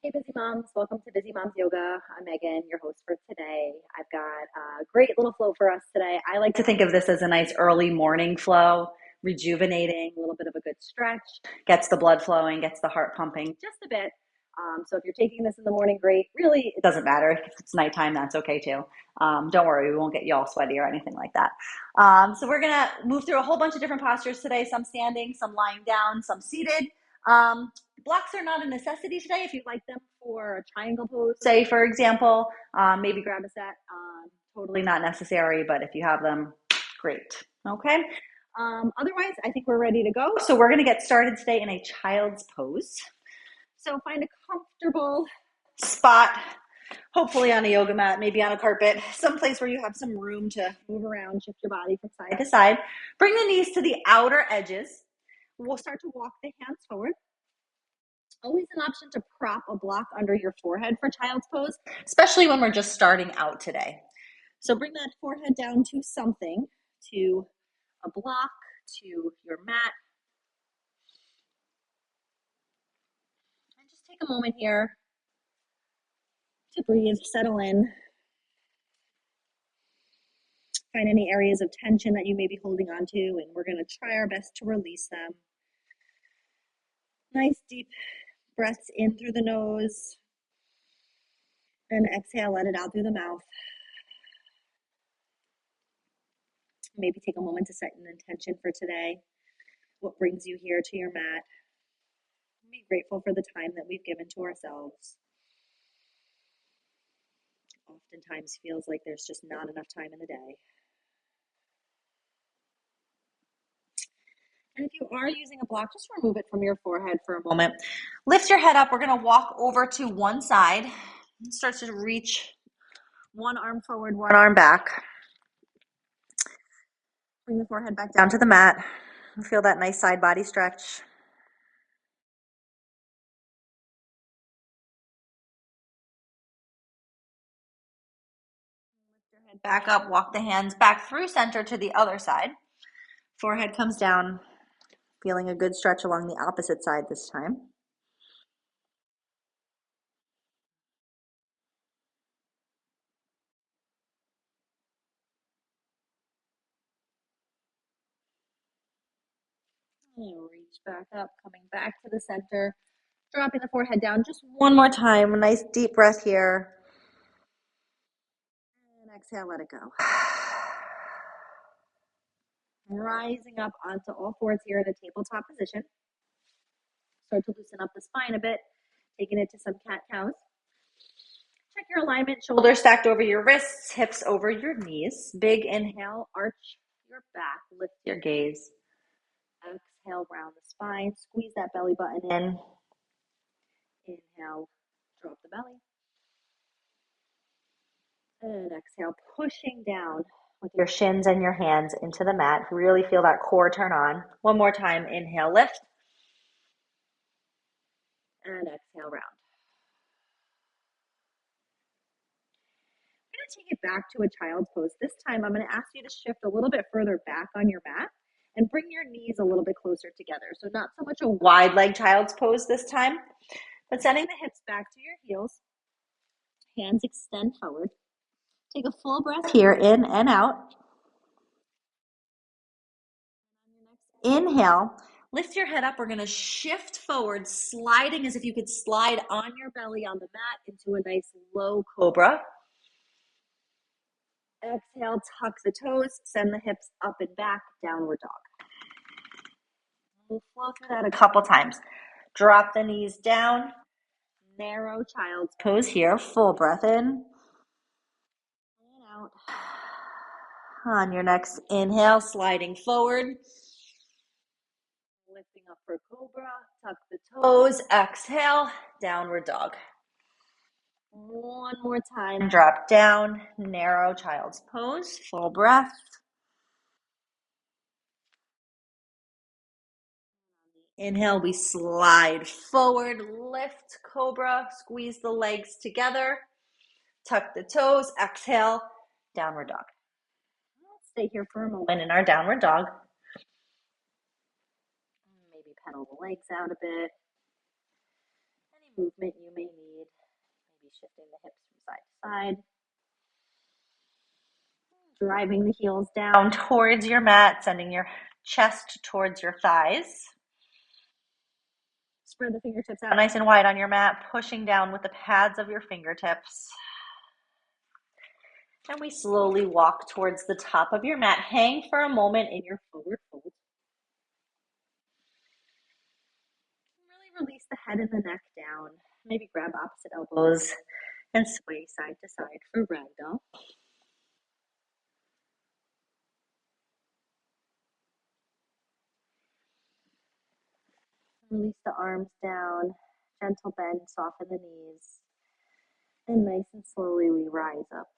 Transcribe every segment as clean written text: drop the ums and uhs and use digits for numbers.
Hey, Busy Moms. Welcome to Busy Moms Yoga. I'm Megan, your host for today. I've got a great little flow for us today. I like to think of this as a nice early morning flow, rejuvenating, a little bit of a good stretch, gets the blood flowing, gets the heart pumping just a bit. So if you're taking this in the morning, great. Really, it doesn't matter. If it's nighttime, that's okay too. Don't worry, we won't get you all sweaty or anything like that. So we're going to move through a whole bunch of different postures today, some standing, some lying down, some seated. Blocks are not a necessity today. If you'd like them for a triangle pose, say, for example, maybe grab a set. Totally not necessary, but if you have them, great. Okay. Otherwise, I think we're ready to go. So we're going to get started today in a child's pose. So find a comfortable spot, hopefully on a yoga mat, maybe on a carpet, someplace where you have some room to move around, shift your body from side to side. Bring the knees to the outer edges. We'll start to walk the hands forward. Always an option to prop a block under your forehead for child's pose, especially when we're just starting out today. So bring that forehead down to something, to a block, to your mat. And just take a moment here to breathe, settle in. Find any areas of tension that you may be holding on to, and we're going to try our best to release them. Nice deep breaths in through the nose, and exhale, let it out through the mouth. Maybe take a moment to set an intention for today. What brings you here to your mat? Be grateful for the time that we've given to ourselves. Oftentimes feels like there's just not enough time in the day. And if you are using a block, just remove it from your forehead for a moment. Lift your head up. We're going to walk over to one side. Start to reach one arm forward, one arm back. Bring the forehead back down to the mat. Feel that nice side body stretch. Lift your head back up. Walk the hands back through center to the other side. Forehead comes down. Feeling a good stretch along the opposite side this time. And reach back up, coming back to the center, dropping the forehead down just one more time. A nice deep breath here. And exhale, let it go. Rising up onto all fours here in a tabletop position. Start to loosen up the spine a bit, taking it to some cat-cows. Check your alignment, shoulders stacked over your wrists, hips over your knees. Big inhale, arch your back, lift your gaze. Exhale, round the spine, squeeze that belly button in. Inhale, drop the belly. And exhale, pushing down with your shins and your hands into the mat. Really feel that core turn on. One more time, inhale, lift. And exhale, round. I'm going to take it back to a child's pose. This time, I'm going to ask you to shift a little bit further back on your mat and bring your knees a little bit closer together. So not so much a wide leg child's pose this time, but sending the hips back to your heels. Hands extend forward. Take a full breath here, in and out. Inhale, lift your head up. We're going to shift forward, sliding as if you could slide on your belly on the mat into a nice low cobra. Exhale, tuck the toes, send the hips up and back, downward dog. We'll flow through that a couple times. Drop the knees down, narrow child's pose here, full breath in and out. On your next inhale, sliding forward. Lifting up for cobra, tuck the toes, exhale, downward dog. One more time, drop down, narrow child's pose, full breath. Inhale, we slide forward, lift cobra, squeeze the legs together, tuck the toes, exhale, downward dog. Let's stay here for a moment in our downward dog. Maybe pedal the legs out a bit. Any movement you may need. Maybe shifting the hips from side to side. Driving the heels down towards your mat, sending your chest towards your thighs. Spread the fingertips out nice and wide on your mat, pushing down with the pads of your fingertips. And we slowly walk towards the top of your mat. Hang for a moment in your forward fold. Really release the head and the neck down. Maybe grab opposite elbows and sway side to side for ragdoll. Release the arms down, gentle bend, soften the knees. And nice and slowly we rise up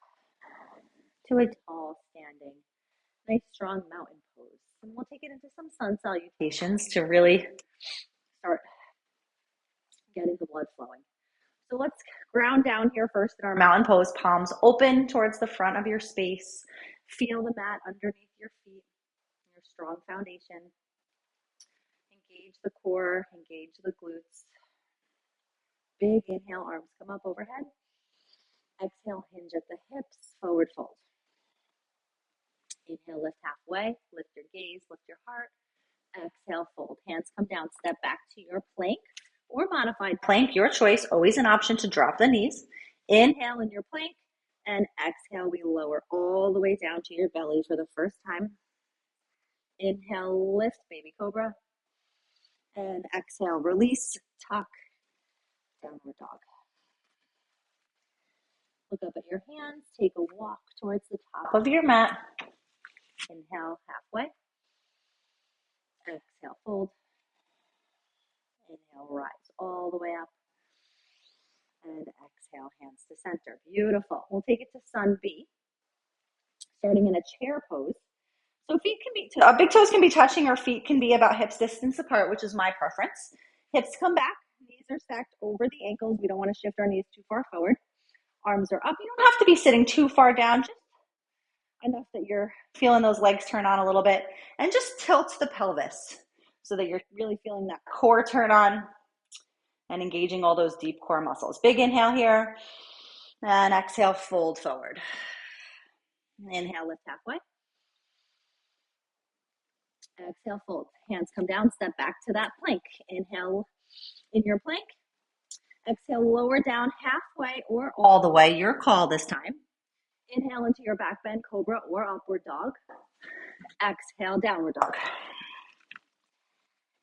to a tall standing, nice strong mountain pose. And we'll take it into some sun salutations to really start getting the blood flowing. So let's ground down here first in our mountain pose, palms open towards the front of your space. Feel the mat underneath your feet, your strong foundation. Engage the core, engage the glutes. Big inhale, arms come up overhead. Exhale, hinge at the hips, forward fold. Inhale, lift halfway, lift your gaze, lift your heart. Exhale, fold. Hands come down, step back to your plank or modified plank, your choice, always an option to drop the knees. Inhale in your plank and exhale, we lower all the way down to your belly for the first time. Inhale, lift, baby cobra. And exhale, release, tuck, downward dog. Look up at your hands, take a walk towards the top of your mat. Inhale, halfway. Exhale, fold. Inhale, rise all the way up. And exhale, hands to center. Beautiful. We'll take it to Sun B, starting in a chair pose. So feet can be, big toes can be touching, or feet can be about hips distance apart, which is my preference. Hips come back, knees are stacked over the ankles. We don't want to shift our knees too far forward. Arms are up. You don't have to be sitting too far down, just enough that you're feeling those legs turn on a little bit, and just tilt the pelvis so that you're really feeling that core turn on and engaging all those deep core muscles. Big inhale here, and exhale, fold forward. Inhale, lift halfway. Exhale, fold. Hands come down, step back to that plank. Inhale in your plank. Exhale, lower down halfway or all the way, your call this time. Inhale into your back bend, cobra or upward dog. Exhale, downward dog.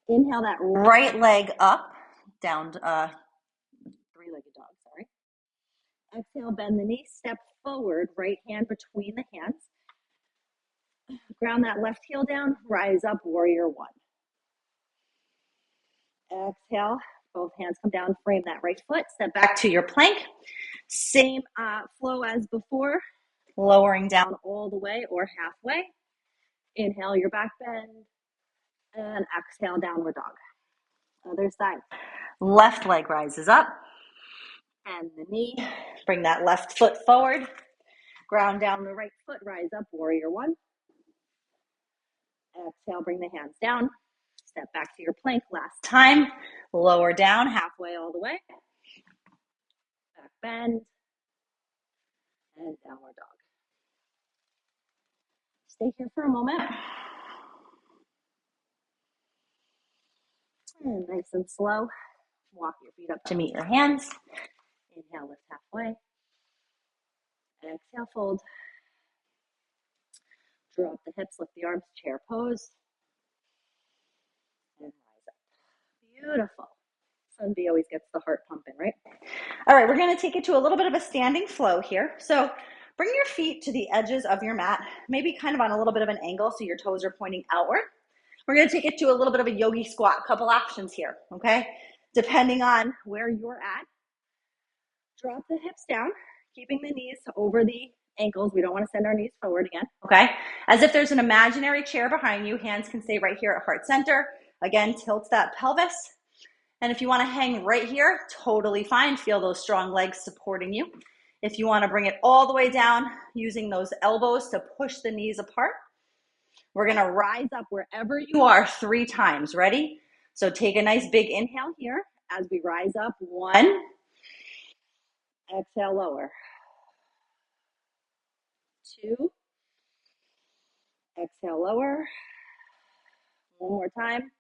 Inhale that right leg up, down, three-legged dog, sorry. Exhale, bend the knee, step forward, right hand between the hands. Ground that left heel down, rise up, warrior one. Exhale, both hands come down, frame that right foot, step back to your plank. Same flow as before, lowering down all the way or halfway. Inhale your back bend, and exhale, downward dog. Other side. Left leg rises up, and the knee. Bring that left foot forward. Ground down the right foot, rise up, warrior one. Exhale, bring the hands down. Step back to your plank last time. Lower down, halfway all the way. Back bend. And downward dog. Stay here for a moment. And nice and slow. Walk your feet up to meet your hands. Inhale, lift halfway. Exhale, fold. Drop the hips, lift the arms, chair pose. And rise up. Beautiful. Sun B always gets the heart pumping, right? All right, we're going to take it to a little bit of a standing flow here. So bring your feet to the edges of your mat, maybe kind of on a little bit of an angle so your toes are pointing outward. We're going to take it to a little bit of a yogi squat. Couple options here, okay? Depending on where you're at. Drop the hips down, keeping the knees over the ankles. We don't want to send our knees forward again, okay? As if there's an imaginary chair behind you, hands can stay right here at heart center. Again, tilt that pelvis. And if you want to hang right here, totally fine. Feel those strong legs supporting you. If you want to bring it all the way down, using those elbows to push the knees apart, we're going to rise up wherever you are 3 times. Ready? So take a nice big inhale here. As we rise up, 1, exhale, lower. 2, exhale, lower. One more time.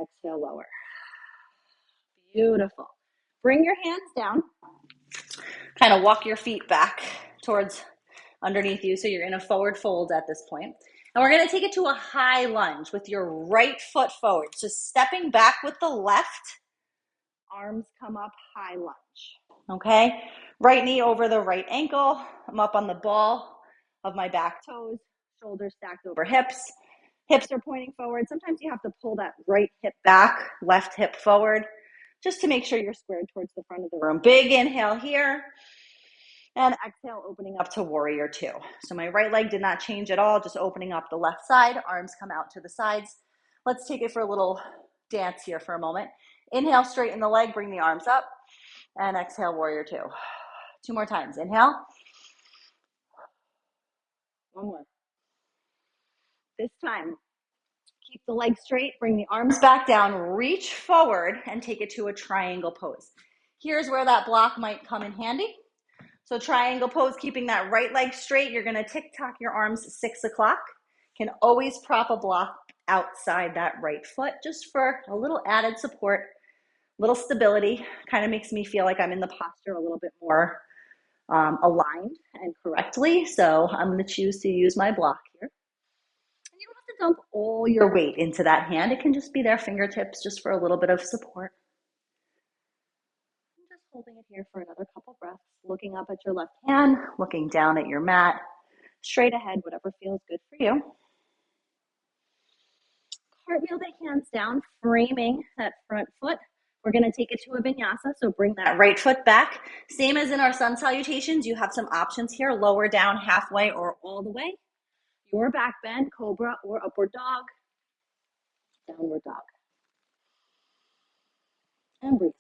Exhale, lower. Beautiful. Bring your hands down. Kind of walk your feet back towards underneath you, so you're in a forward fold at this point. And we're going to take it to a high lunge with your right foot forward. So stepping back with the left, arms come up, high lunge. Okay? Right knee over the right ankle. I'm up on the ball of my back toes, shoulders stacked over hips. Hips are pointing forward. Sometimes you have to pull that right hip back, left hip forward, just to make sure you're squared towards the front of the room. Big inhale here. And exhale, opening up to warrior 2. So my right leg did not change at all, just opening up the left side. Arms come out to the sides. Let's take it for a little dance here for a moment. Inhale, straighten the leg, bring the arms up. And exhale, warrior 2. 2 more times. Inhale. One more. This time, keep the leg straight, bring the arms back down, reach forward, and take it to a triangle pose. Here's where that block might come in handy. So triangle pose, keeping that right leg straight. You're going to tick-tock your arms 6 o'clock. Can always prop a block outside that right foot just for a little added support, little stability. Kind of makes me feel like I'm in the posture a little bit more aligned and correctly. So I'm going to choose to use my block here. And you don't have to dump all your weight into that hand. It can just be there, fingertips, just for a little bit of support. Just holding it here for another couple breaths, looking up at your left hand, looking down at your mat, straight ahead, whatever feels good for you. Cartwheel the hands down, framing that front foot. We're going to take it to a vinyasa, so bring that right foot back. Same as in our sun salutations, you have some options here, lower down, halfway, or all the way. Your back bend, cobra or upward dog, downward dog. And breathe.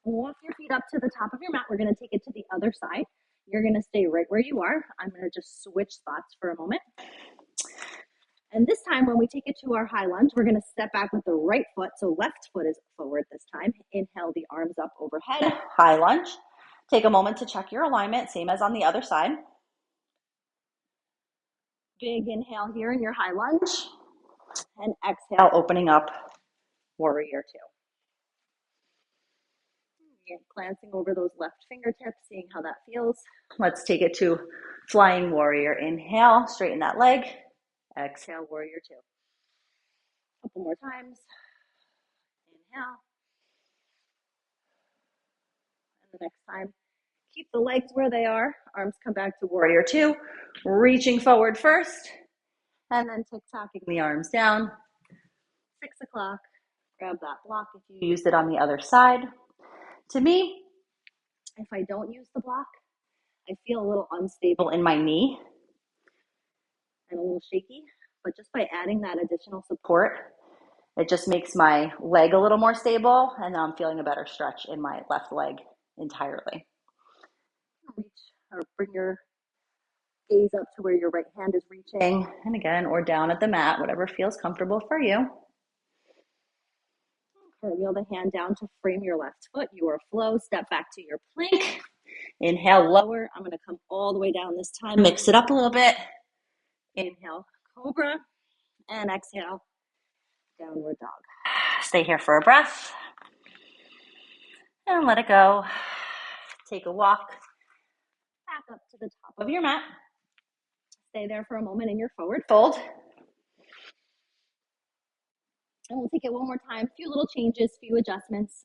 Walk your feet up to the top of your mat. We're going to take it to the other side. You're going to stay right where you are. I'm going to just switch spots for a moment. And this time, when we take it to our high lunge, we're going to step back with the right foot. So left foot is forward this time. Inhale the arms up overhead. High lunge. Take a moment to check your alignment, same as on the other side. Big inhale here in your high lunge. And exhale, opening up, warrior 2. Again, glancing over those left fingertips, seeing how that feels. Let's take it to flying warrior. Inhale, straighten that leg. Exhale, warrior 2. Couple more times. Inhale. And the next time, keep the legs where they are. Arms come back to warrior 2. Reaching forward first. And then tick-tocking the arms down. 6 o'clock. Grab that block if you used it on the other side. To me, if I don't use the block, I feel a little unstable in my knee and a little shaky. But just by adding that additional support, it just makes my leg a little more stable, and I'm feeling a better stretch in my left leg entirely. Reach or bring your gaze up to where your right hand is reaching, and again, or down at the mat, whatever feels comfortable for you. Cartwheel the hand down to frame your left foot, your flow. Step back to your plank. Inhale, lower. I'm going to come all the way down this time. Mix it up a little bit. Inhale, cobra. And exhale, downward dog. Stay here for a breath. And let it go. Take a walk back up to the top of your mat. Stay there for a moment in your forward fold. And we'll take it one more time. Few little changes, few adjustments.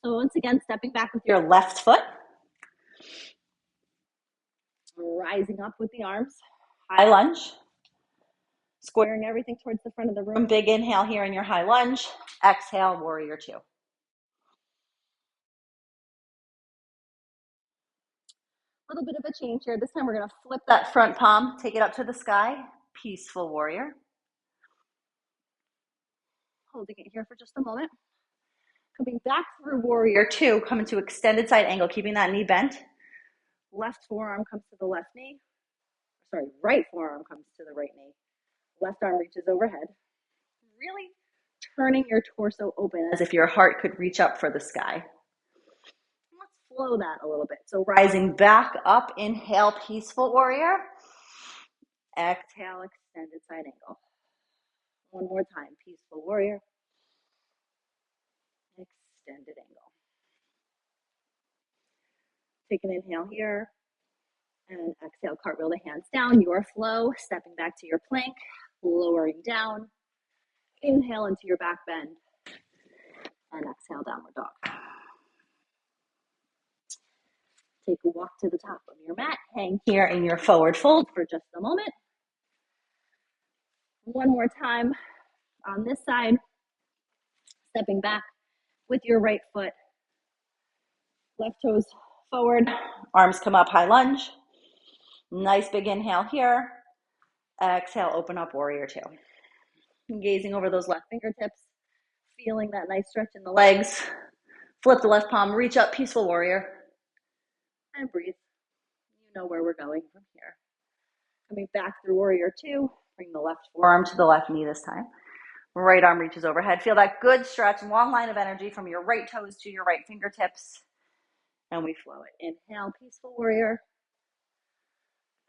So once again, stepping back with your left foot. Rising up with the arms. High lunge. Squaring everything towards the front of the room. Big inhale here in your high lunge. Exhale, warrior 2. A little bit of a change here. This time we're going to flip that front palm, take it up to the sky. Peaceful warrior. Holding it here for just a moment. Coming back through warrior 2, coming to extended side angle, keeping that knee bent. Left forearm comes to the left knee. Sorry, right forearm comes to the right knee. Left arm reaches overhead. really turning your torso open as if your heart could reach up for the sky. Let's flow that a little bit. So rising back up, inhale, peaceful warrior. Exhale, extended side angle. One more time, peaceful warrior. Extended angle. Take an inhale here. And exhale, cartwheel the hands down. Your flow, stepping back to your plank, lowering down. Inhale into your back bend. And exhale, downward dog. Take a walk to the top of your mat. Hang here in your forward fold for just a moment. One more time on this side. Stepping back with your right foot. Left toes forward. Arms come up, high lunge. Nice big inhale here. Exhale, open up, warrior two. Gazing over those left fingertips. Feeling that nice stretch in the legs. Flip the left palm, reach up, peaceful warrior. And breathe. You know where we're going from here. Coming back through warrior two. Bring the left forearm to the left knee this time. Right arm reaches overhead. Feel that good stretch, long line of energy from your right toes to your right fingertips. And we flow it. Inhale, peaceful warrior.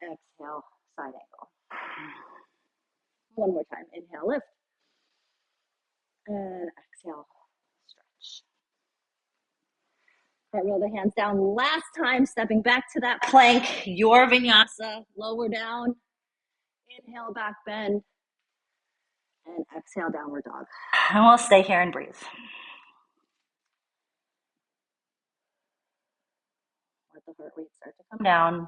Exhale, side angle. One more time. Inhale, lift. And exhale, stretch. Cartwheel the hands down. Last time, stepping back to that plank. Your vinyasa. Lower down. Inhale, back bend. And exhale, downward dog. And we'll stay here and breathe. Let the heart rate start to come down.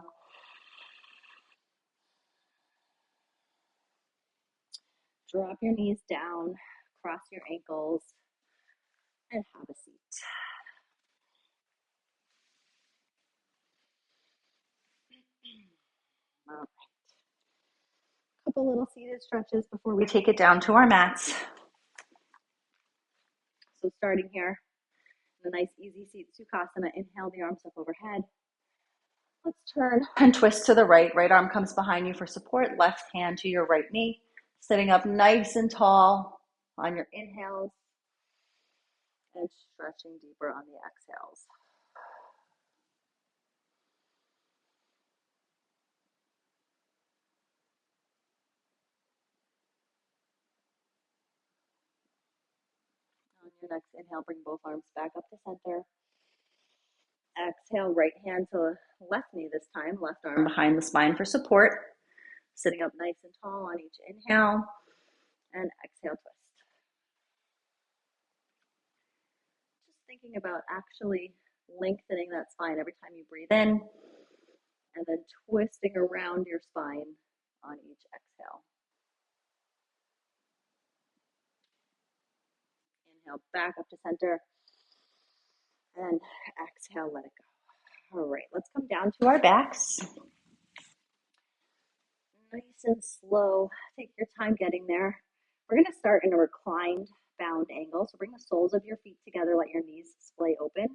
Drop your knees down. Cross your ankles. And have a seat. All right. Couple little seated stretches before we take it down to our mats. So starting here, in a nice easy seat Sukhasana. Inhale the arms up overhead. Let's turn and twist to the right. Right arm comes behind you for support. Left hand to your right knee. Sitting up nice and tall on your inhales. And stretching deeper on the exhales. On your next inhale, bring both arms back up to center. Exhale, right hand to left knee this time. Left arm behind the spine for support. Sitting up nice and tall on each inhale. And exhale, twist. Just thinking about actually lengthening that spine every time you breathe in. And then twisting around your spine on each exhale. Inhale, back up to center. And exhale, let it go. All right, let's come down to our backs. Nice and slow. Take your time getting there. We're going to start in a reclined bound angle. So bring the soles of your feet together. Let your knees splay open.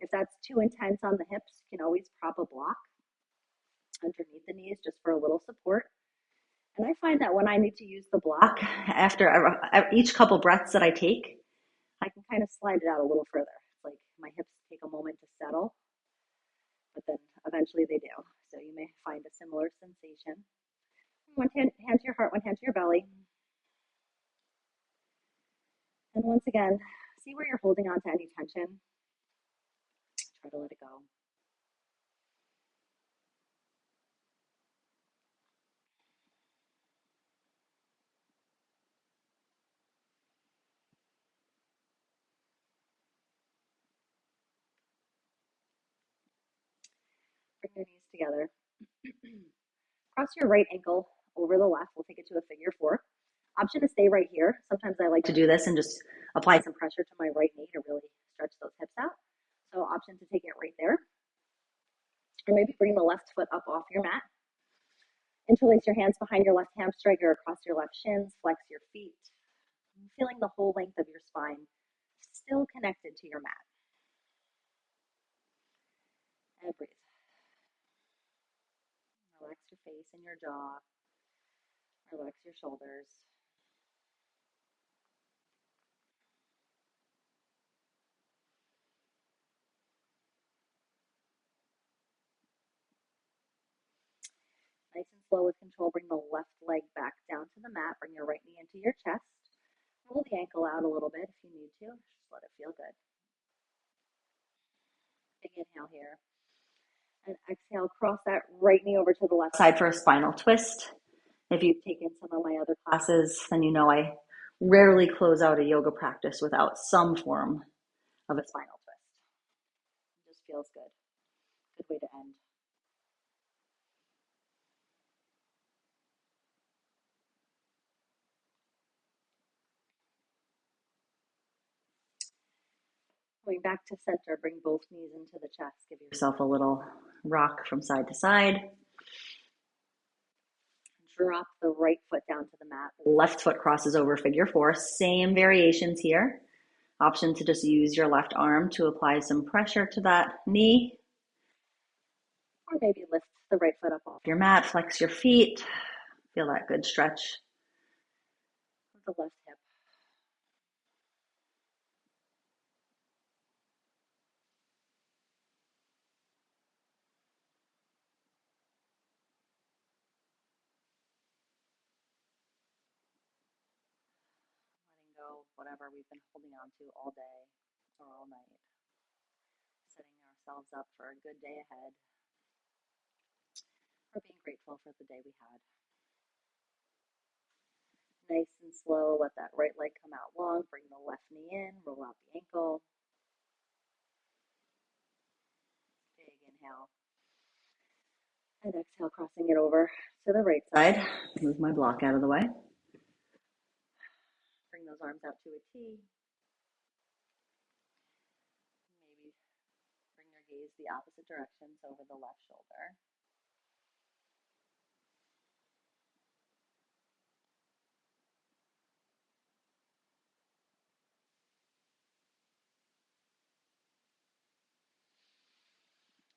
If that's too intense on the hips, you can always prop a block underneath the knees just for a little support. And I find that when I need to use the block, after each couple breaths that I take, I can kind of slide it out a little further. It's like my hips take a moment to settle, but then eventually they do. So you may find a similar sensation. One hand to your heart, one hand to your belly. And once again, see where you're holding on to any tension. Try to let it go. Bring your knees together. Cross your right ankle over the left. We'll take it to a figure four. Option to stay right here. Sometimes I like to do this and just apply some pressure to my right knee to really stretch those hips out. So option to take it right there. Or maybe bring the left foot up off your mat. Interlace your hands behind your left hamstring or across your left shins. Flex your feet. Feeling the whole length of your spine still connected to your mat. And breathe. Relax your face and your jaw. Relax your shoulders. slow with control. Bring the left leg back down to the mat. Bring your right knee into your chest. Roll the ankle out a little bit if you need to. Just let it feel good. Big inhale here. And exhale, cross that right knee over to the left side for a spinal twist. If you've taken some of my other classes, then you know I rarely close out a yoga practice without some form of a spinal twist. It just feels good. Good way to end. Going back to center, bring both knees into the chest. Give yourself a little rock from side to side. Drop the right foot down to the mat. Left foot crosses over figure four. Same variations here. Option to just use your left arm to apply some pressure to that knee. Or maybe lift the right foot up off your mat. Flex your feet. Feel that good stretch with the left hip. Letting go whatever we've been holding on to all day or all night. Setting ourselves up for a good day ahead. Or being grateful for the day we had. Nice and slow, let that right leg come out long. Bring the left knee in, roll out the ankle. Big inhale. And exhale, crossing it over to the right side. Move my block out of the way. Bring those arms out to a T. Maybe bring your gaze the opposite direction, so over the left shoulder.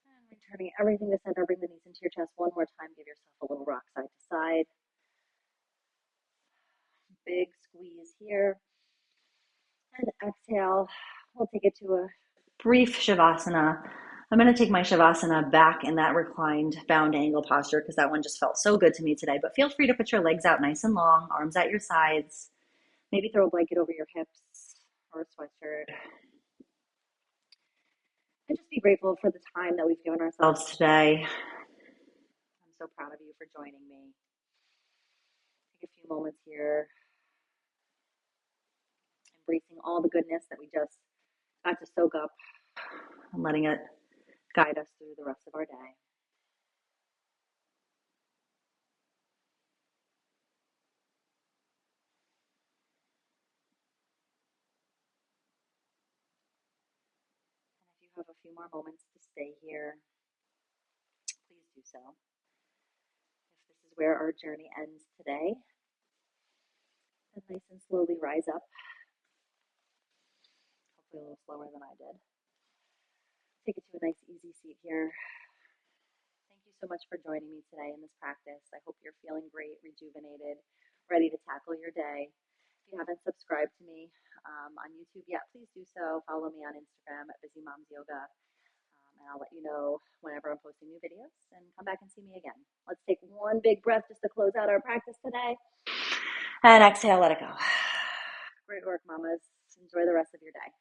And returning everything to center. Bring the knees into your chest one more time. Give yourself a little rock side to side. Big squeeze here. And exhale. We'll take it to a brief Shavasana. I'm going to take my Shavasana back in that reclined bound angle posture because that one just felt so good to me today. But feel free to put your legs out nice and long, arms at your sides. Maybe throw a blanket over your hips or a sweatshirt. And just be grateful for the time that we've given ourselves today. I'm so proud of you for joining me. Take a few moments here, embracing all the goodness that we just got to soak up and letting it guide us through the rest of our day. And if you have a few more moments to stay here, please do so. If this is where our journey ends today, then nice and slowly rise up. Hopefully a little slower than I did. Take it to a nice easy seat here. Thank you so much for joining me today in this practice. I hope you're feeling great, rejuvenated, ready to tackle your day. If you haven't subscribed to me on YouTube yet, please do so. Follow me on Instagram at Busy Moms Yoga. And I'll let you know whenever I'm posting new videos, and come back and see me again. Let's take one big breath just to close out our practice today. And exhale, let it go. Great work, mamas. Enjoy the rest of your day.